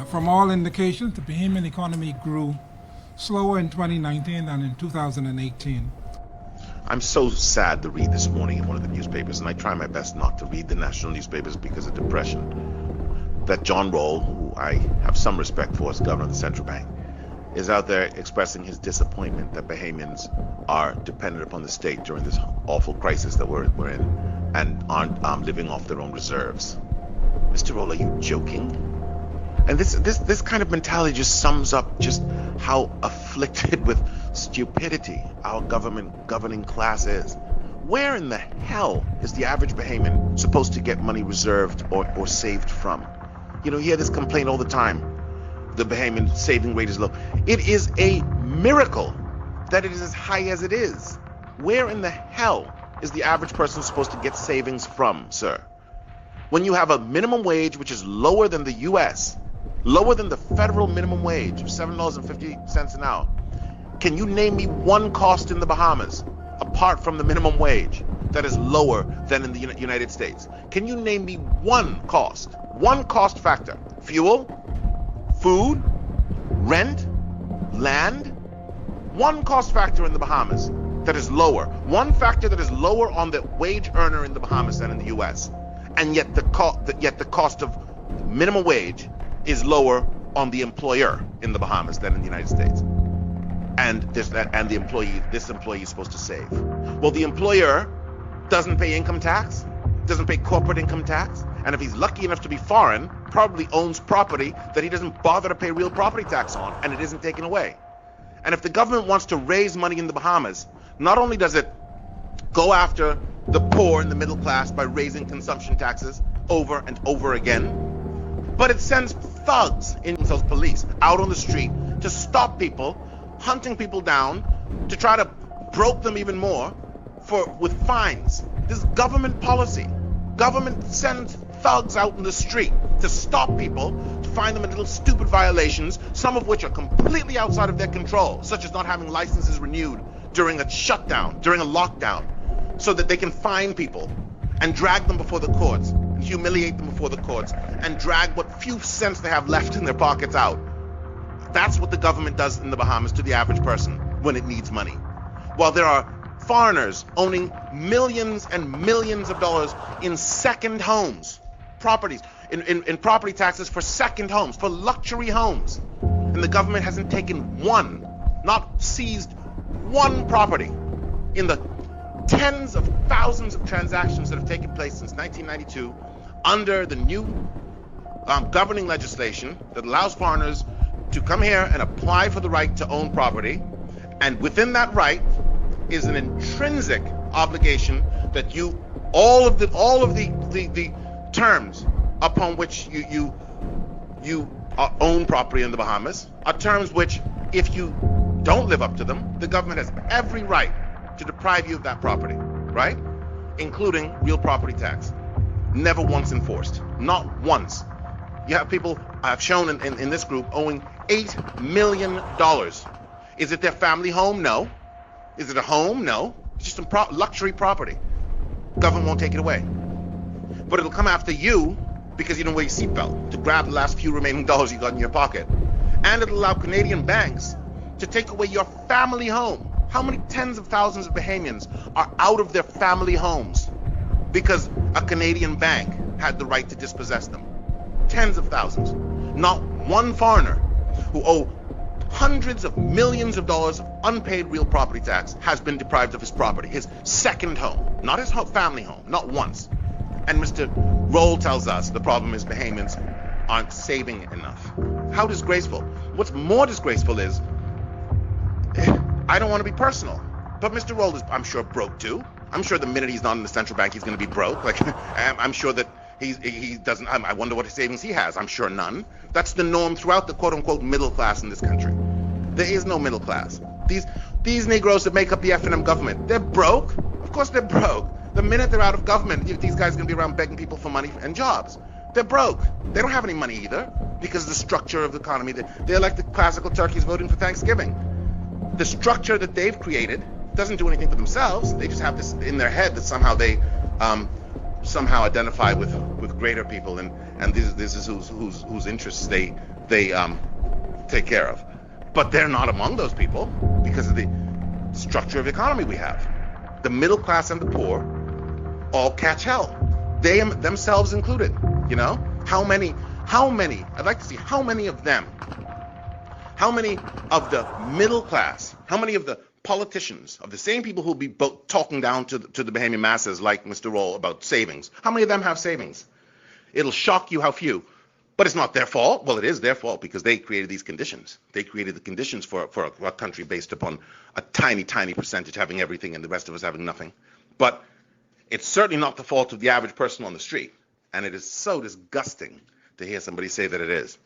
From all indications, the Bahamian economy grew slower in 2019 than in 2018. I'm so sad to read this morning in one of the newspapers, and I try my best not to read the national newspapers because of depression, that John Rawls, who I have some respect for as governor of the central bank, is out there expressing his disappointment that Bahamians are dependent upon the state during this awful crisis that we're in and aren't living off their own reserves. Mr. Rawls, are you joking? And this kind of mentality just sums up just how afflicted with stupidity our governing class is. Where in the hell is the average Bahamian supposed to get money reserved or saved from? You know, you hear this complaint all the time. The Bahamian saving rate is low. It is a miracle that it is as high as it is. Where in the hell is the average person supposed to get savings from, sir? When you have a minimum wage which is lower than the US, lower than the federal minimum wage of $7.50 an hour, can you name me one cost in the Bahamas, apart from the minimum wage, that is lower than in the United States? Can you name me one cost factor? Fuel, food, rent, land? One cost factor in the Bahamas that is lower. One factor that is lower on the wage earner in the Bahamas than in the US. And yet the cost of minimum wage is lower on the employer in the Bahamas than in the United States. And this employee is supposed to save. Well, the employer doesn't pay income tax, doesn't pay corporate income tax, and if he's lucky enough to be foreign, probably owns property that he doesn't bother to pay real property tax on, and it isn't taken away. And if the government wants to raise money in the Bahamas, not only does it go after the poor and the middle class by raising consumption taxes over and over again, but it sends thugs, themselves police, out on the street to stop people, hunting people down, to try to broke them even more with fines. This is government policy. Government sends thugs out in the street to stop people, to find them in little stupid violations, some of which are completely outside of their control, such as not having licenses renewed during a shutdown, during a lockdown, so that they can fine people and drag them before the courts, and humiliate them before the courts, and drag what few cents they have left in their pockets out. That's what the government does in the Bahamas to the average person when it needs money. While there are foreigners owning millions and millions of dollars in second homes, properties, in property taxes for second homes, for luxury homes. And the government hasn't taken one, not seized one property in the tens of thousands of transactions that have taken place since 1992 under the new governing legislation that allows foreigners to come here and apply for the right to own property. And within that right is an intrinsic obligation that all of the terms upon which you own property in the Bahamas are terms which, if you don't live up to them, the government has every right to deprive you of that property, right? Including real property tax. Never once enforced. Not once. You have people I've shown in this group owing $8 million. Is it their family home? No. Is it a home? No. It's just some luxury property. Government won't take it away. But it'll come after you because you don't wear your seatbelt to grab the last few remaining dollars you got in your pocket. And it'll allow Canadian banks to take away your family home. How many tens of thousands of Bahamians are out of their family homes because a Canadian bank had the right to dispossess them? Tens of thousands. Not one foreigner who owe hundreds of millions of dollars of unpaid real property tax has been deprived of his property, his second home, not his family home, not once. And Mr. Rawls tells us the problem is Bahamians aren't saving enough. How disgraceful. What's more disgraceful is, I don't want to be personal, but Mr. Rawls is, I'm sure, broke too. I'm sure the minute he's not in the central bank, he's going to be broke. Like, I'm sure that he doesn't, I wonder what savings he has. I'm sure none. That's the norm throughout the quote-unquote middle class in this country. There is no middle class. These Negroes that make up the F&M government, they're broke. Of course they're broke. The minute they're out of government, these guys are going to be around begging people for money and jobs. They're broke. They don't have any money either because of the structure of the economy. They're like the classical turkeys voting for Thanksgiving. The structure that they've created doesn't do anything for themselves. They just have this in their head that somehow they somehow identify with greater people, and this is whose interests they they take care of. But they're not among those people because of the structure of the economy we have. The middle class and the poor all catch hell. They themselves included. You know? How many, I'd like to see how many of them, how many of the middle class, how many of the politicians, of the same people who'll be talking down to the Bahamian masses like Mr. Roll about savings, how many of them have savings? It'll shock you how few. But it's not their fault. Well, it is their fault because they created these conditions. They created the conditions for a country based upon a tiny, tiny percentage having everything and the rest of us having nothing. But it's certainly not the fault of the average person on the street. And it is so disgusting to hear somebody say that it is.